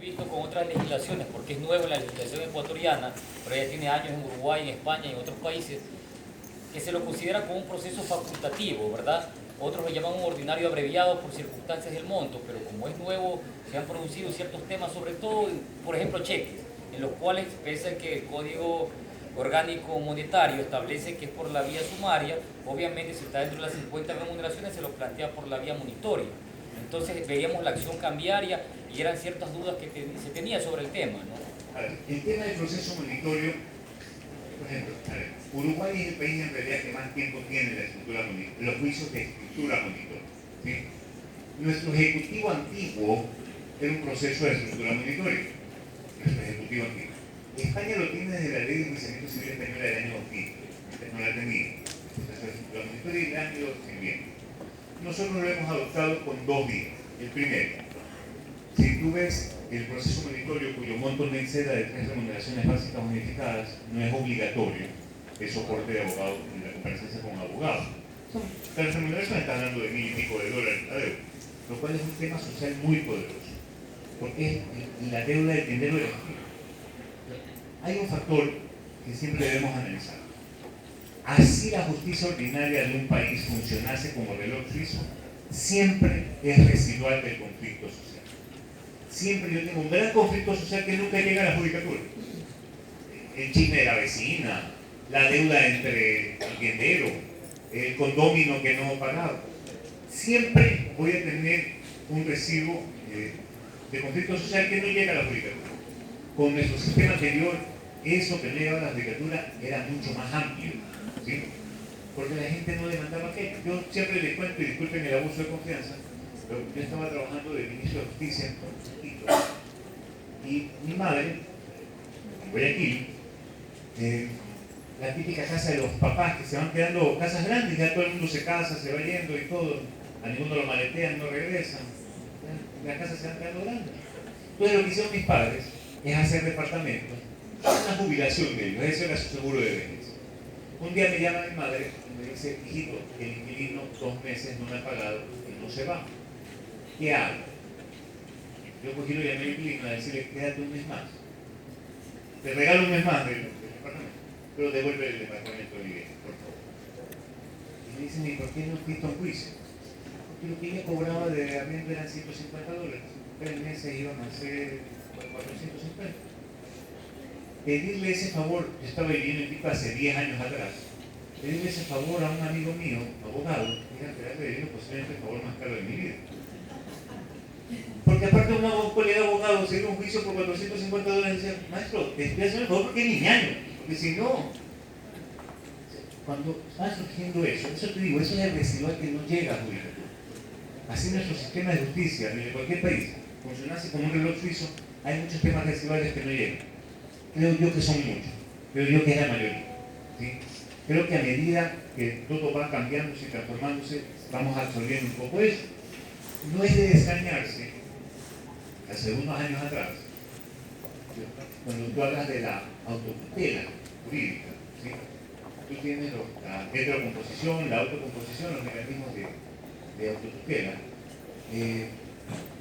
visto con otras legislaciones, porque es nuevo en la legislación ecuatoriana, pero ya tiene años en Uruguay, en España y en otros países, que se lo considera como un proceso facultativo, ¿verdad? Otros lo llaman un ordinario abreviado por circunstancias del monto, pero como es nuevo, se han producido ciertos temas, sobre todo, por ejemplo, cheques, en los cuales, pese a que el Código Orgánico Monetario establece que es por la vía sumaria, obviamente si está dentro de las 50 remuneraciones se lo plantea por la vía monitoria. Entonces veíamos la acción cambiaria y eran ciertas dudas que se tenía sobre el tema, ¿no? A ver, el tema del proceso monitorio, por ejemplo, Uruguay es el país en realidad que más tiempo tiene la estructura monitoria, los juicios de estructura monitoria, ¿sí? Nuestro ejecutivo antiguo era un proceso de estructura monitoria, nuestro ejecutivo antiguo. España lo tiene desde la ley de enjuiciamiento civil española del año 2000, antes no la tenía, el proceso de estructura monitoria y la han ido sirviendo. Nosotros lo hemos adoptado con dos vías. El primero, si tú ves el proceso monitorio cuyo monto no exceda de 3 remuneraciones básicas unificadas, no es obligatorio el soporte de abogado y la comparecencia con abogado. Las remuneraciones están hablando de $1000 y pico la deuda, lo cual es un tema social muy poderoso, porque es la deuda del dinero del Estado. Hay un factor que siempre debemos analizar. Así la justicia ordinaria de un país funcionase como reloj suizo, siempre es residual del conflicto social. Siempre yo tengo un gran conflicto social que nunca llega a la judicatura. El chisme de la vecina, la deuda entre el viviendero, el condomino que no pagaba. Siempre voy a tener un residuo de conflicto social que no llega a la judicatura. Con nuestro sistema anterior, eso que no llegaba a la judicatura era mucho más amplio, ¿sí? Porque la gente no demandaba qué. Yo siempre les cuento, y disculpen el abuso de confianza, pero yo estaba trabajando de ministro de Justicia y mi madre, en Guayaquil, la típica casa de los papás que se van quedando casas grandes, ya todo el mundo se casa, se va yendo y todo, a ninguno lo maletean, no regresan, las casas se van quedando grandes. Entonces lo que hicieron mis padres es hacer departamentos, una jubilación de ellos, eso era su seguro de vejez. Un día me llama mi madre y me dice, hijito, el inquilino 2 meses no me ha pagado y no se va. ¿Qué hago? Yo cogí lo llamé al inquilino a decirle, quédate un mes más. Te regalo un mes más del departamento, pero devuelve el departamento de vivienda, por favor. Y me dicen, ¿y por qué no quito un juicio? Porque lo que ella cobraba de arriendo eran $150. 3 meses iban a ser 450. Pedirle ese favor, yo estaba viviendo en Pico hace 10 años atrás, pedirle ese favor a un amigo mío, abogado, era quedarle debiendo posiblemente el favor más caro de mi vida. Porque aparte un colega abogado se dio un juicio por $450 y decía, maestro, te estoy haciendo el favor porque es mi ñaño, porque si no, cuando va surgiendo eso te digo, eso es el residual que no llega a judicatura. Así nuestro sistema de justicia, de cualquier país, funcionase como un reloj suizo, hay muchos temas residuales que no llegan. Creo yo que son muchos, creo yo que es la mayoría, ¿sí? Creo que a medida que todo va cambiándose y transformándose, vamos absorbiendo un poco eso. No es de extrañarse, hace unos años atrás, cuando tú hablas de la autotutela jurídica, ¿sí? Tú tienes la heterocomposición, la autocomposición, los mecanismos de autotutela.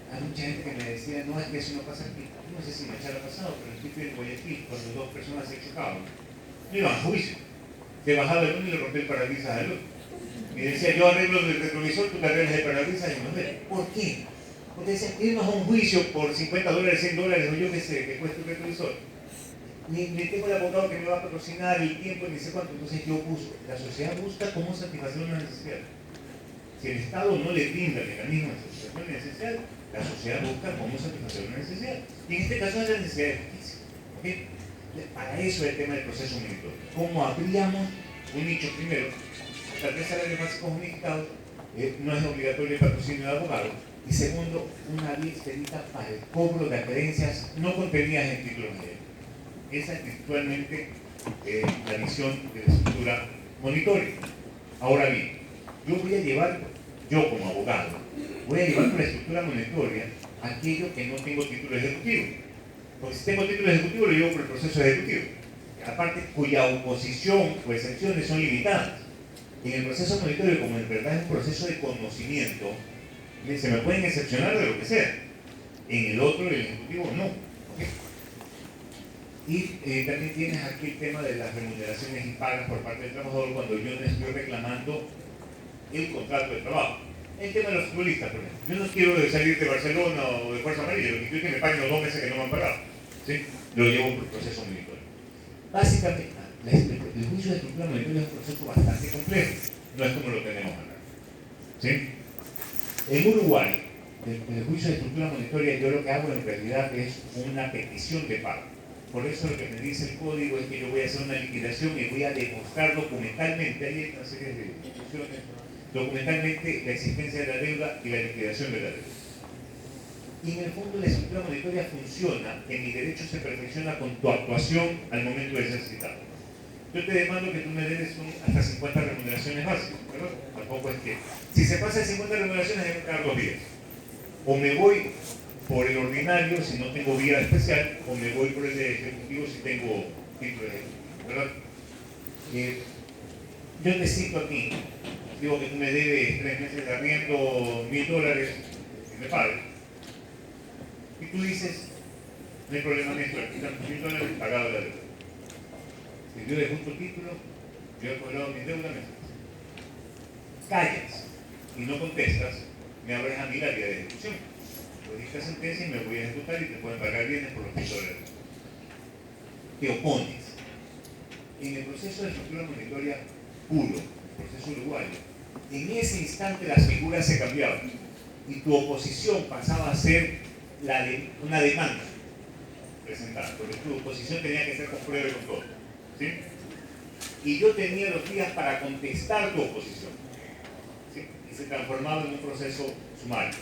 Hay mucha gente que me decía, no, es que eso no pasa aquí. No sé si me echara pasado, pero estoy en Guayaquil, cuando 2 personas se chocaban, no iban a juicio. Se bajaba el uno y le rompí el parabrisas al otro. Y decía, yo arreglo el retrovisor, tú te arreglas el parabrisas y no ves. ¿Por qué? Porque decían, irnos a un juicio por $50, $100, o yo qué sé, que cuesta un retrovisor. Ni tengo el abogado que me va a patrocinar el tiempo, ni sé cuánto. Entonces yo busco, la sociedad busca cómo satisfacer una necesidad. Si el Estado no le brinda el mecanismo de satisfacción de necesidad, la sociedad busca cómo satisfacer una necesidad. Y en este caso es la necesidad de justicia. ¿Okay? Para eso es el tema del proceso monitorio. ¿Cómo abríamos un nicho? Primero, hasta 3 salarios básicos unificados, no es obligatorio el patrocinio de abogados. Y segundo, una vía expedita para el cobro de acreencias no contenidas en títulos de ley. Esa es virtualmente la visión de la estructura monitoria. Ahora bien, yo voy a llevar, yo como abogado, voy a llevar por la estructura monitoria aquello que no tengo título ejecutivo. Porque si tengo título ejecutivo, lo llevo por el proceso ejecutivo. Aparte, cuya oposición o excepciones son limitadas. En el proceso monitorio, como en verdad es un proceso de conocimiento, se me pueden excepcionar de lo que sea. En el otro, el ejecutivo, no. ¿Okay? Y también tienes aquí el tema de las remuneraciones impagas por parte del trabajador cuando yo no estoy reclamando el contrato de trabajo. El tema de los futbolistas, por ejemplo. Yo no quiero salir de Barcelona o de Fuerza Amarilla, lo que quiero es que me paguen los 2 meses que no me han pagado. ¿Sí? Lo llevo por proceso monitorio. Básicamente, el juicio de estructura monetaria es un proceso bastante complejo. No es como lo tenemos acá. ¿Sí? En Uruguay, el juicio de estructura monetaria, yo lo que hago en realidad es una petición de pago. Por eso lo que me dice el código es que yo voy a hacer una liquidación y voy a demostrar documentalmente, hay una serie de instituciones, documentalmente la existencia de la deuda y la liquidación de la deuda. Y en el fondo la estructura monetaria funciona, que mi derecho se perfecciona con tu actuación al momento de ser citado. Yo te demando que tú me debes hasta 50 remuneraciones básicas, ¿verdad? Tampoco es que... Si se pasa de 50 remuneraciones, hay que pagar 2 días. O me voy por el ordinario si no tengo vía especial, o me voy por el ejecutivo si tengo título de ejecutivo, ¿verdad? Yo te cito a ti, digo que tú me debes 3 meses de arriendo, $1.000, que me pagues. Y tú dices, no hay problema en esto, aquí están $1.000 pagados la deuda. Si yo dejo tu título, yo he cobrado mi deuda, me callas y no contestas, me abres a mí la vía de ejecución. Yo dicta sentencia y me voy a ejecutar y te pueden pagar bienes por los $1.000. Te opones. En el proceso de estructura monetaria puro, el proceso uruguayo, en ese instante las figuras se cambiaban y tu oposición pasaba a ser una demanda presentada, porque tu oposición tenía que ser con prueba y con todo. ¿Sí? Y yo tenía los días para contestar tu oposición. ¿Sí? Y se transformaba en un proceso sumario,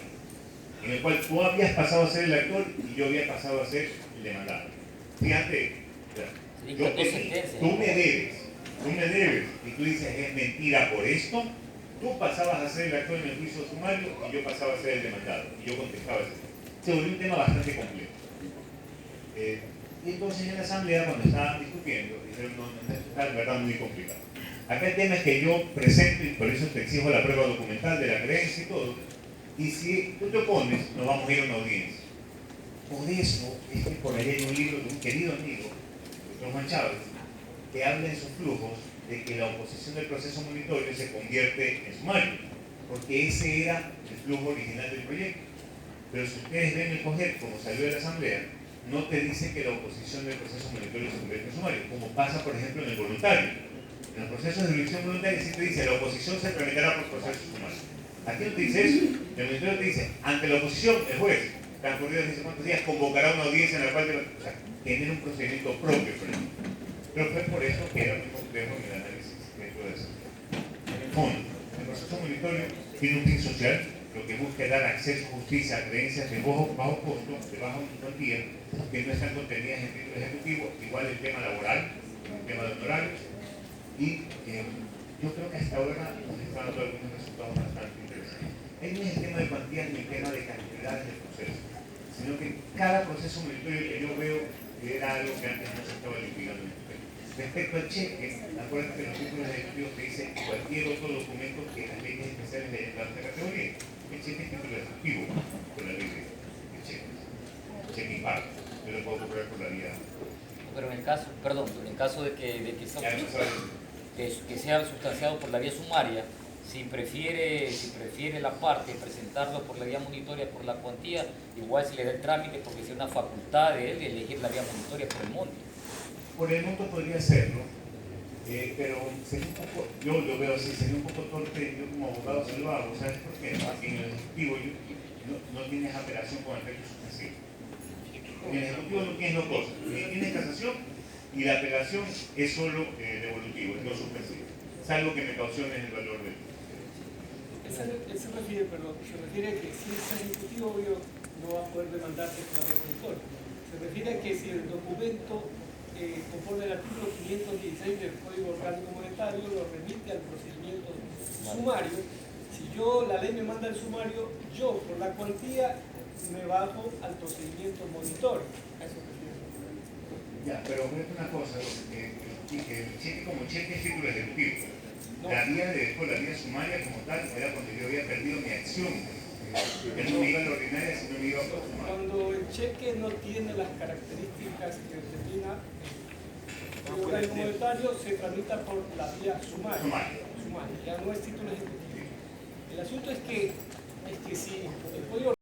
en el cual tú habías pasado a ser el actor y yo había pasado a ser el demandado. Fíjate, tú me debes, y tú dices es mentira por esto, tú pasabas a ser el actor en el juicio sumario y yo pasaba a ser el demandado, y yo contestaba eso. Se volvió un tema bastante complejo. Y entonces en la asamblea, cuando estaban discutiendo, dijeron, no, está en verdad muy complicado. Acá el tema es que yo presento, y por eso te exijo la prueba documental de la creencia y todo, y si tú te opones, nos vamos a ir a una audiencia. Por eso es que por ahí hay un libro de un querido amigo, Dr. Juan Chávez, que habla en sus flujos de que la oposición del proceso monitorio se convierte en sumario, porque ese era el flujo original del proyecto. Pero si ustedes ven el COGEP, como salió de la asamblea, no te dice que la oposición del proceso monitorio se convierte en sumario, como pasa, por ejemplo, en el voluntario. En los procesos de jurisdicción voluntaria sí te dice la oposición se tramitará por proceso sumario. Aquí no te dice eso. El ministerio te dice, ante la oposición, el juez, transcurridos no sé cuántos días, convocará una audiencia en la cual genera un procedimiento propio, por ejemplo. Pero fue por eso que era muy complejo en el análisis dentro de eso. En el fondo, el proceso monitorio tiene un fin social, lo que busca es dar acceso a justicia a creencias de bajo costo, de baja cuantía, que no están contenidas en el título ejecutivo, igual el tema laboral, el tema de honorarios, y yo creo que hasta ahora nos están dando algunos resultados bastante interesantes. Ahí no es el tema de cuantías ni el tema de cantidades del proceso, sino que cada proceso monitorio que yo veo era algo que antes no se estaba liquidando. Respecto al cheque, acuérdate que los títulos ejecutivos te dicen cualquier otro documento que las leyes especiales le hayan dado esta categoría. El cheque es título ejecutivo por la ley de cheques. Cheque y pago. Yo lo puedo comprar por la vía. Pero en el caso, perdón, en el caso de que sea sustanciado por la vía sumaria, si prefiere la parte presentarlo por la vía monitoria por la cuantía, igual se le da el trámite porque es una facultad de él de elegir la vía monitoria por el monto. Por el monto podría serlo, pero sería un poco, yo lo veo así, sería un poco torpe, yo como abogado se lo hago, ¿sabes por qué? Porque en el ejecutivo no tienes apelación con efecto suspensivo. En el ejecutivo no tienes dos cosas, tienes casación y la apelación es solo devolutivo, es no suspensivo, salvo que me cauciones el valor del... Se refiere a que si es ejecutivo obvio no va a poder demandarte por la monitoria. Se refiere a que si el documento conforme al artículo 516 del Código Orgánico Monetario lo remite al procedimiento sumario. Si la ley me manda el sumario, yo por la cuantía me bajo al procedimiento monitorio. A eso refiere. Ya, pero es una cosa, el cheque como cheque es título ejecutivo. No. La vía sumaria como tal era cuando yo había perdido mi acción en Porque no me iba a la ordinaria, sino me iba a sumar. Cuando el cheque no tiene las características que determina el organismo monetario, se tramita por la vía sumaria. Ya no es título ejecutivo. El asunto es que si